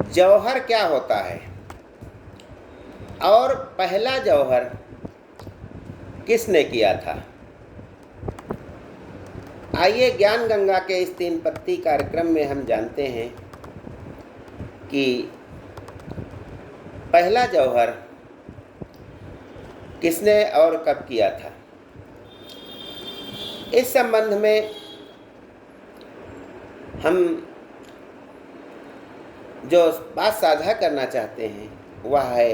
जौहर क्या होता है और पहला जौहर किसने किया था। आइए ज्ञान गंगा के इस 3 पत्ती कार्यक्रम में हम जानते हैं कि पहला जौहर किसने और कब किया था। इस संबंध में हम जो बात साझा करना चाहते हैं वह है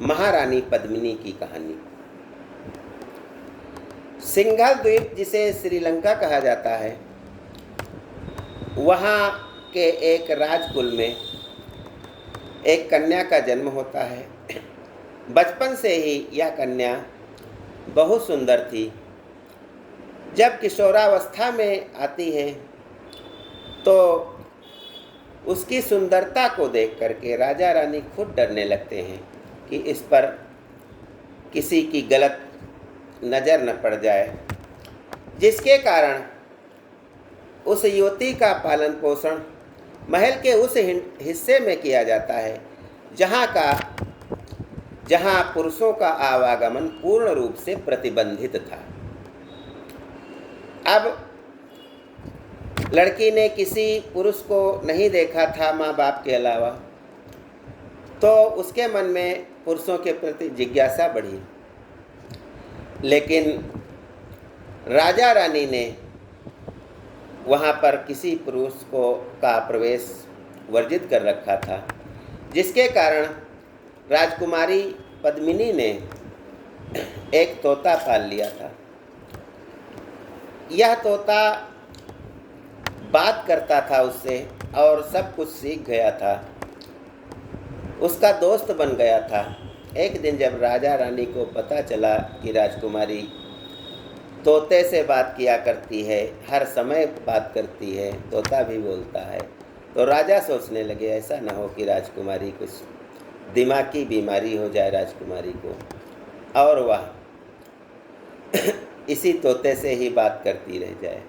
महारानी पद्मिनी की कहानी। सिंघल द्वीप जिसे श्रीलंका कहा जाता है, वहाँ के एक राजकुल में एक कन्या का जन्म होता है। बचपन से ही यह कन्या बहुत सुंदर थी। जब किशोरावस्था में आती है तो उसकी सुंदरता को देख करके राजा रानी खुद डरने लगते हैं कि इस पर किसी की गलत नज़र न पड़ जाए, जिसके कारण उस युवती का पालन पोषण महल के उस हिस्से में किया जाता है जहाँ पुरुषों का आवागमन पूर्ण रूप से प्रतिबंधित था। अब लड़की ने किसी पुरुष को नहीं देखा था माँ बाप के अलावा, तो उसके मन में पुरुषों के प्रति जिज्ञासा बढ़ी। लेकिन राजा रानी ने वहाँ पर किसी पुरुष का प्रवेश वर्जित कर रखा था, जिसके कारण राजकुमारी पद्मिनी ने एक तोता पाल लिया था। यह तोता बात करता था उससे और सब कुछ सीख गया था, उसका दोस्त बन गया था। एक दिन जब राजा रानी को पता चला कि राजकुमारी तोते से बात किया करती है, हर समय बात करती है, तोता भी बोलता है, तो राजा सोचने लगे ऐसा न हो कि राजकुमारी कुछ दिमागी बीमारी हो जाए राजकुमारी को और वह इसी तोते से ही बात करती रह जाए।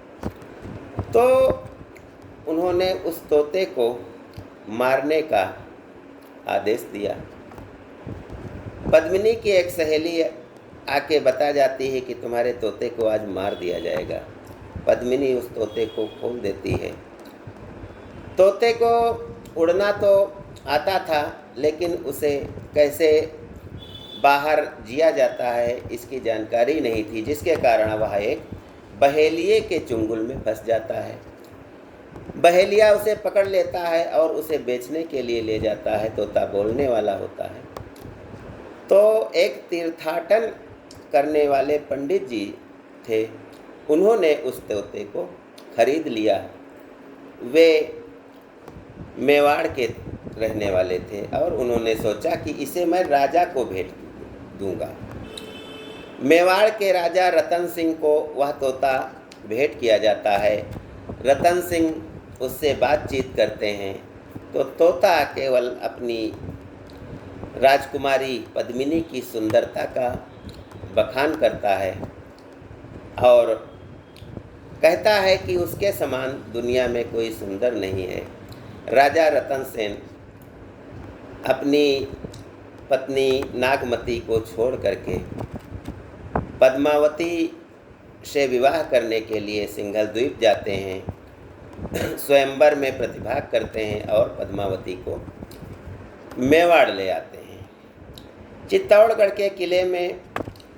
तो उन्होंने उस तोते को मारने का आदेश दिया। पद्मिनी की एक सहेली आके बता जाती है कि तुम्हारे तोते को आज मार दिया जाएगा। पद्मिनी उस तोते को खोल देती है। तोते को उड़ना तो आता था, लेकिन उसे कैसे बाहर जिया जाता है इसकी जानकारी नहीं थी, जिसके कारण वह एक बहेलिए के चुंगल में फंस जाता है। बहेलिया उसे पकड़ लेता है और उसे बेचने के लिए ले जाता है। तोता बोलने वाला होता है। तो एक तीर्थाटन करने वाले पंडित जी थे, उन्होंने उस तोते को खरीद लिया। वे मेवाड़ के रहने वाले थे और उन्होंने सोचा कि इसे मैं राजा को भेंट दूंगा। मेवाड़ के राजा रतन सिंह को वह तोता भेंट किया जाता है। रतन सिंह उससे बातचीत करते हैं तो तोता केवल अपनी राजकुमारी पद्मिनी की सुंदरता का बखान करता है और कहता है कि उसके समान दुनिया में कोई सुंदर नहीं है। राजा रतन सेन अपनी पत्नी नागमती को छोड़ करके पद्मावती से विवाह करने के लिए सिंघल द्वीप जाते हैं, स्वयंवर में प्रतिभाग करते हैं और पद्मावती को मेवाड़ ले आते हैं। चित्तौड़गढ़ के किले में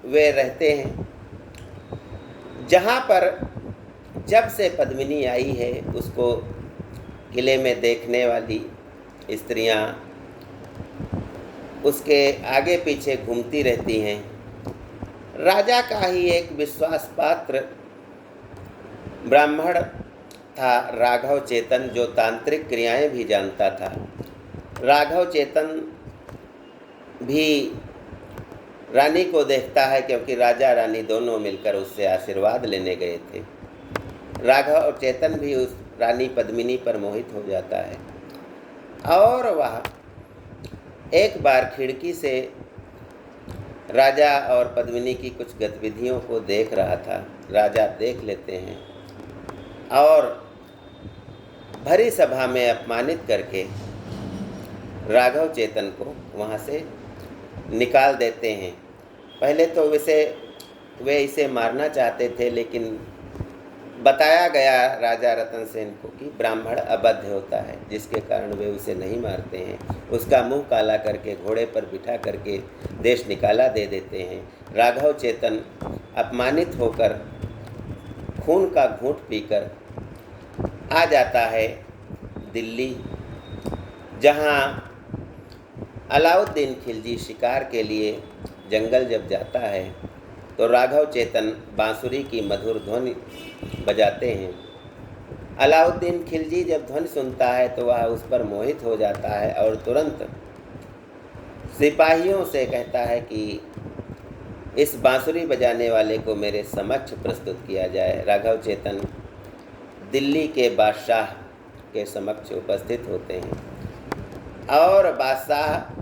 वे रहते हैं, जहाँ पर जब से पद्मिनी आई है उसको किले में देखने वाली स्त्रियाँ उसके आगे पीछे घूमती रहती हैं। राजा का ही एक विश्वास पात्र ब्राह्मण था राघव चेतन, जो तांत्रिक क्रियाएं भी जानता था। राघव चेतन भी रानी को देखता है क्योंकि राजा रानी दोनों मिलकर उससे आशीर्वाद लेने गए थे। राघव चेतन भी उस रानी पद्मिनी पर मोहित हो जाता है और वह एक बार खिड़की से राजा और पद्मिनी की कुछ गतिविधियों को देख रहा था। राजा देख लेते हैं और भरी सभा में अपमानित करके राघव चेतन को वहाँ से निकाल देते हैं। पहले तो वे इसे मारना चाहते थे, लेकिन बताया गया राजा रतन सेन को कि ब्राह्मण अबद्ध होता है, जिसके कारण वे उसे नहीं मारते हैं। उसका मुंह काला करके घोड़े पर बिठा करके देश निकाला दे देते हैं। राघव चेतन अपमानित होकर खून का घूंट पीकर आ जाता है दिल्ली, जहां अलाउद्दीन खिलजी शिकार के लिए जंगल जब जाता है तो राघव चेतन बांसुरी की मधुर ध्वनि बजाते हैं। अलाउद्दीन खिलजी जब ध्वनि सुनता है तो वह उस पर मोहित हो जाता है और तुरंत सिपाहियों से कहता है कि इस बांसुरी बजाने वाले को मेरे समक्ष प्रस्तुत किया जाए। राघव चेतन दिल्ली के बादशाह के समक्ष उपस्थित होते हैं और बादशाह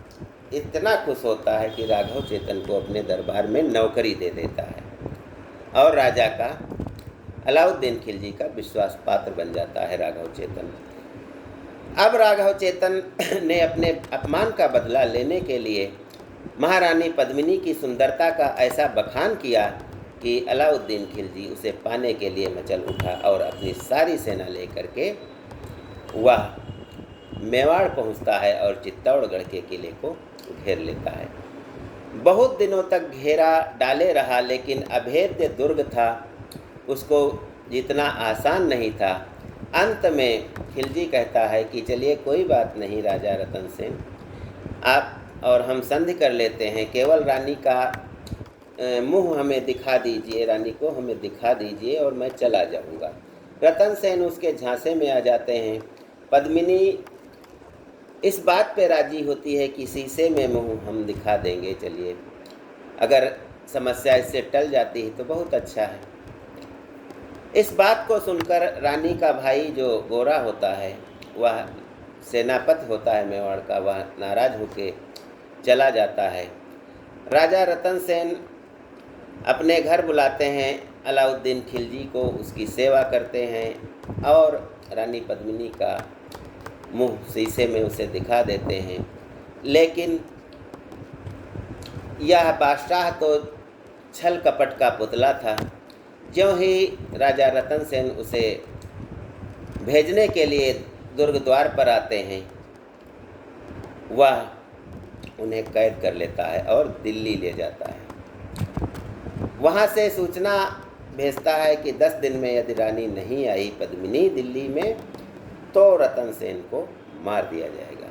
इतना खुश होता है कि राघव चेतन को अपने दरबार में नौकरी दे देता है और राजा का अलाउद्दीन खिलजी का विश्वास पात्र बन जाता है राघव चेतन। अब राघव चेतन ने अपने अपमान का बदला लेने के लिए महारानी पद्मिनी की सुंदरता का ऐसा बखान किया कि अलाउद्दीन खिलजी उसे पाने के लिए मचल उठा और अपनी सारी सेना लेकर के वह मेवाड़ पहुंचता है और चित्तौड़गढ़ के किले को घेर लेता है। बहुत दिनों तक घेरा डाले रहा, लेकिन अभेद्य दुर्ग था, उसको जितना आसान नहीं था। अंत में खिलजी कहता है कि चलिए कोई बात नहीं राजा रतन सेन, आप और हम संधि कर लेते हैं, केवल रानी का मुंह हमें दिखा दीजिए, रानी को हमें दिखा दीजिए और मैं चला जाऊंगा। रतन सेन उसके झांसे में आ जाते हैं। पद्मिनी इस बात पे राजी होती है कि शीशे में मुंह हम दिखा देंगे, चलिए अगर समस्या इससे टल जाती है तो बहुत अच्छा है। इस बात को सुनकर रानी का भाई जो गोरा होता है, वह सेनापति होता है मेवाड़ का, वह नाराज होके चला जाता है। राजा रतन सेन अपने घर बुलाते हैं अलाउद्दीन खिलजी को, उसकी सेवा करते हैं और रानी पद्मिनी का मुंह शीशे में उसे दिखा देते हैं। लेकिन यह बादशाह तो छल कपट का पुतला था। ज्यों ही राजा रतन सेन उसे भेजने के लिए दुर्ग द्वार पर आते हैं, वह उन्हें कैद कर लेता है और दिल्ली ले जाता है। वहाँ से सूचना भेजता है कि 10 दिन में यदि रानी नहीं आई पद्मिनी दिल्ली में तो रतन सेन को मार दिया जाएगा।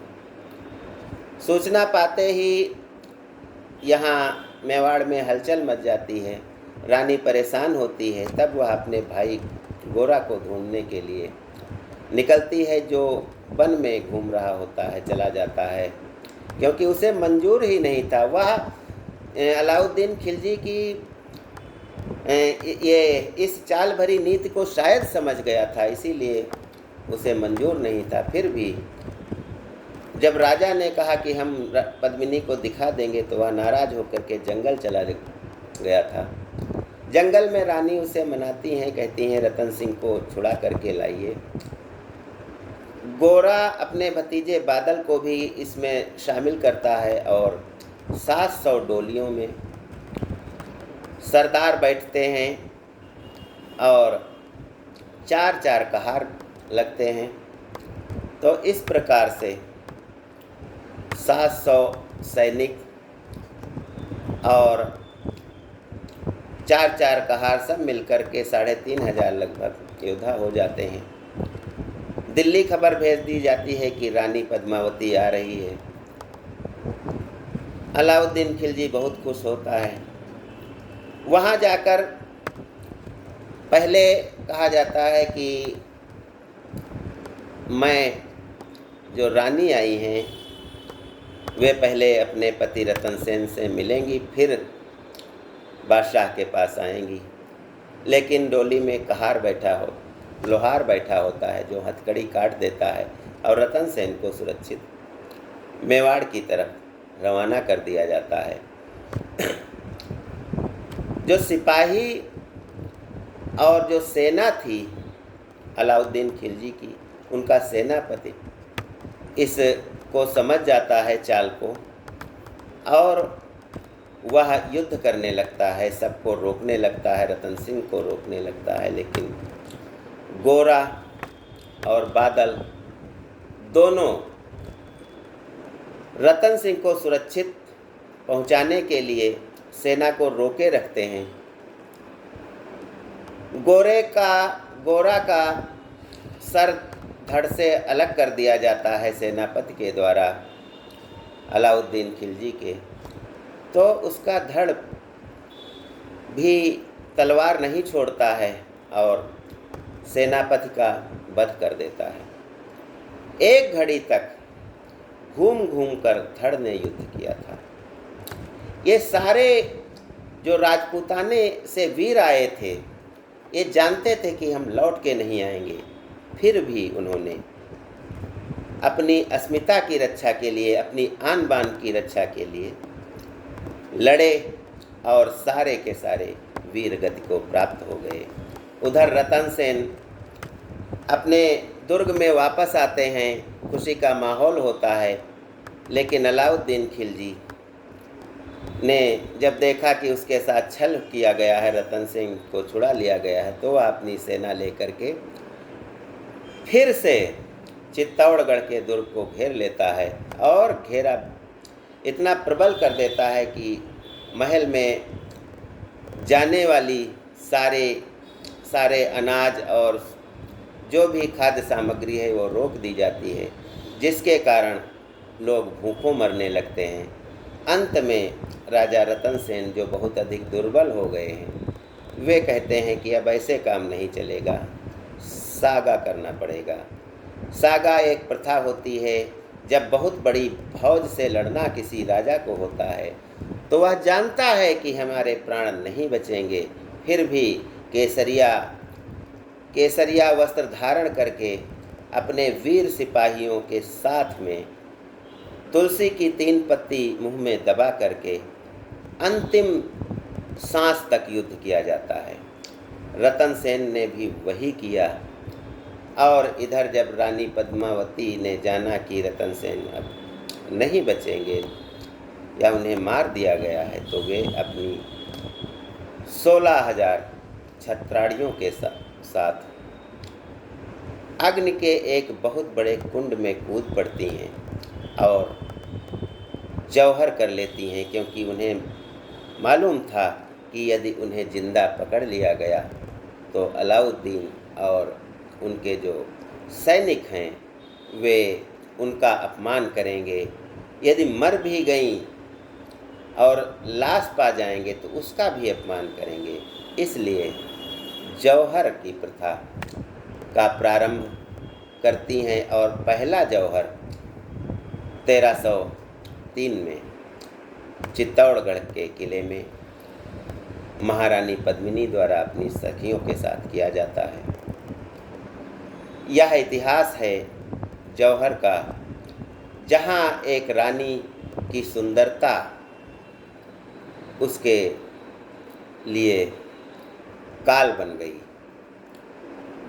सूचना पाते ही यहाँ मेवाड़ में हलचल मच जाती है, रानी परेशान होती है। तब वह अपने भाई गोरा को ढूंढने के लिए निकलती है, जो वन में घूम रहा होता है, चला जाता है, क्योंकि उसे मंजूर ही नहीं था। वह अलाउद्दीन खिलजी की ये इस चाल भरी नीति को शायद समझ गया था, इसीलिए उसे मंजूर नहीं था। फिर भी जब राजा ने कहा कि हम पद्मिनी को दिखा देंगे तो वह नाराज होकर के जंगल चला गया था। जंगल में रानी उसे मनाती हैं, कहती हैं रतन सिंह को छुड़ा करके लाइए। गोरा अपने भतीजे बादल को भी इसमें शामिल करता है और 700 डोलियों में सरदार बैठते हैं और 4-4 कहार लगते हैं। तो इस प्रकार से 700 सैनिक और 4-4 कहार सब मिलकर के 3500 लगभग योद्धा हो जाते हैं। दिल्ली खबर भेज दी जाती है कि रानी पद्मावती आ रही है। अलाउद्दीन खिलजी बहुत खुश होता है। वहाँ जाकर पहले कहा जाता है कि मैं जो रानी आई हैं वे पहले अपने पति रतन सेन से मिलेंगी, फिर बादशाह के पास आएंगी। लेकिन डोली में लोहार बैठा होता है जो हथकड़ी काट देता है और रतन सेन को सुरक्षित मेवाड़ की तरफ रवाना कर दिया जाता है। जो सिपाही और जो सेना थी अलाउद्दीन खिलजी की, उनका सेनापति इस को समझ जाता है, चाल को, और वह युद्ध करने लगता है, सबको रोकने लगता है, रतन सिंह को रोकने लगता है। लेकिन गोरा और बादल दोनों रतन सिंह को सुरक्षित पहुंचाने के लिए सेना को रोके रखते हैं। गोरा का सर धड़ से अलग कर दिया जाता है सेनापति के द्वारा, अलाउद्दीन खिलजी के। तो उसका धड़ भी तलवार नहीं छोड़ता है और सेनापति का वध कर देता है। एक घड़ी तक घूम घूम कर धड़ ने युद्ध किया था। ये सारे जो राजपूताने से वीर आए थे, ये जानते थे कि हम लौट के नहीं आएंगे, फिर भी उन्होंने अपनी अस्मिता की रक्षा के लिए, अपनी आन बान की रक्षा के लिए लड़े और सारे के सारे वीर गति को प्राप्त हो गए। उधर रतन सेन अपने दुर्ग में वापस आते हैं, खुशी का माहौल होता है। लेकिन अलाउद्दीन खिलजी ने जब देखा कि उसके साथ छल किया गया है, रतन सिंह को छुड़ा लिया गया है, तो वह अपनी सेना लेकर के फिर से चित्तौड़गढ़ के दुर्ग को घेर लेता है और घेरा इतना प्रबल कर देता है कि महल में जाने वाली सारे अनाज और जो भी खाद्य सामग्री है वो रोक दी जाती है, जिसके कारण लोग भूखों मरने लगते हैं। अंत में राजा रतन सेन, जो बहुत अधिक दुर्बल हो गए हैं, वे कहते हैं कि अब ऐसे काम नहीं चलेगा, सागा करना पड़ेगा। सागा एक प्रथा होती है, जब बहुत बड़ी फौज से लड़ना किसी राजा को होता है तो वह जानता है कि हमारे प्राण नहीं बचेंगे, फिर भी केसरिया वस्त्र धारण करके अपने वीर सिपाहियों के साथ में तुलसी की 3 पत्ती मुंह में दबा करके अंतिम सांस तक युद्ध किया जाता है। रतन सेन ने भी वही किया। और इधर जब रानी पद्मावती ने जाना कि रतन सेन अब नहीं बचेंगे या उन्हें मार दिया गया है, तो वे अपनी 16,000 छत्राड़ियों के साथ अग्नि के एक बहुत बड़े कुंड में कूद पड़ती हैं और जौहर कर लेती हैं, क्योंकि उन्हें मालूम था कि यदि उन्हें जिंदा पकड़ लिया गया तो अलाउद्दीन और उनके जो सैनिक हैं वे उनका अपमान करेंगे। यदि मर भी गईं और लाश पा जाएंगे तो उसका भी अपमान करेंगे। इसलिए जौहर की प्रथा का प्रारंभ करती हैं और पहला जौहर 1303 में चित्तौड़गढ़ के किले में महारानी पद्मिनी द्वारा अपनी सखियों के साथ किया जाता है। यह इतिहास है जौहर का, जहाँ एक रानी की सुंदरता उसके लिए काल बन गई।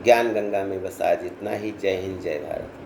ज्ञान गंगा में बस आज इतना ही। जय हिंद, जय भारत।